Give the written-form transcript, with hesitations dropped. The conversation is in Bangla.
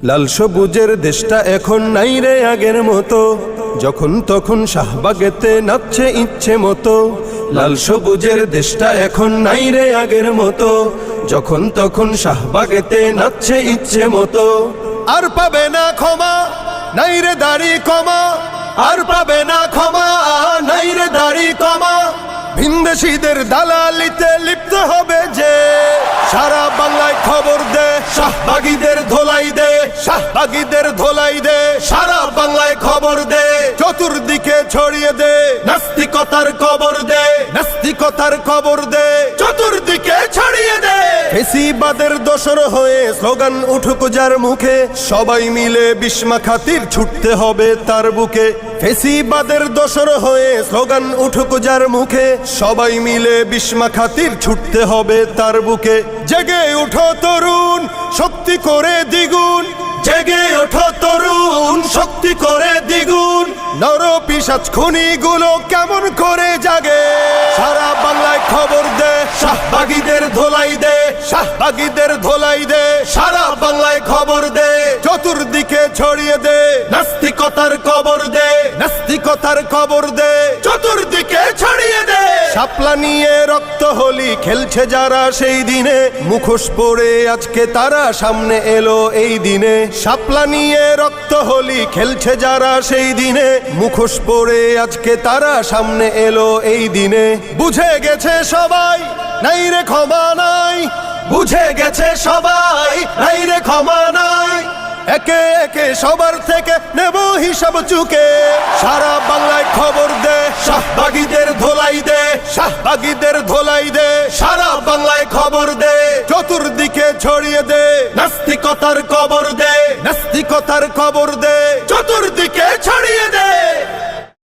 লাল সবুজের দেশটা এখন নাই রে আগের মতো, যখন তখন শাহবাগেতে নাচছে ইচ্ছে মতো। লাল সবুজের দেশটা এখন নাই রে আগের মতো, যখন তখন শাহবাগেতে নাচছে ইচ্ছে মতো। আর পাবে না ক্ষমা, নাই রে দাড়ি কমা, আর পাবে না ক্ষমা, নাই রে দাড়ি কমা। ভিনদেশীদের দালালিতে লিপ্ত হবে যে, সারা বাংলায় খবর দে, শাহবাগীদের ধোলাই দে, শাহবাগীদের ধোলাই দে, সারা বাংলায় খবর দে, চতুর্দিকে ছড়িয়ে দে, নাস্তিকতার কবর দে, নাস্তিকতার কবর দে, চতুর্দিকে ছড়িয়ে দে। ফেসিবাদের দোসর হয়ে স্লোগান উঠুক যার মুখে, সবাই মিলে বিস্মা খাতির ছুটতে হবে তার বুকে। ফেসিবাদের দোসর হয়ে স্লোগান উঠুক যার মুখে, সবাই মিলে বিস্মা খাতির ছুটতে হবে তার বুকে। জেগে ওঠো তরুণ, শক্তি করে দ্বিগুণ, জেগে ওঠো তরুণ, শক্তি করে দ্বিগুণ। নর পিশাচ খুনিগুলো কেমন করে জাগে, সারা বাংলায় খবর দে, শাহবাগীদের ধোলাই দে, শাহবাগীদের ধোলাই দে, সারা বাংলায় খবর দে, চতুর্দিকে ছড়িয়ে দে, নাস্তিকতার কবর দে, নাস্তিকতার কবর দে, চতুর্দিকে ছড়িয়ে দে। শাপলা নিয়ে রক্ত হোলি খেলছে যারা সেই দিনে, মুখোশ পরে আজকে তারা সামনে এলো এই দিনে। শাপলা নিয়ে রক্ত হোলি খেলছে যারা সেই দিনে, মুখোশ পরে আজকে তারা সামনে এলো এই দিনে। বুঝে গেছে সবাই, নাই রে ক্ষমা নাই, বুঝে গেছে সবাই, নাই রে ক্ষমা নাই। একে একে সবার থেকে নেব হিসাব চুকে, সারা বাংলায় খবর দে, শাহবাগীদের ধোলাই দে, শাহবাগীদের ধোলাই দে, সারা বাংলায় খবর দে, চতুর্দিকে ছড়িয়ে দে, নাস্তিকতার কবর দে, নাস্তিকতার কবর দে,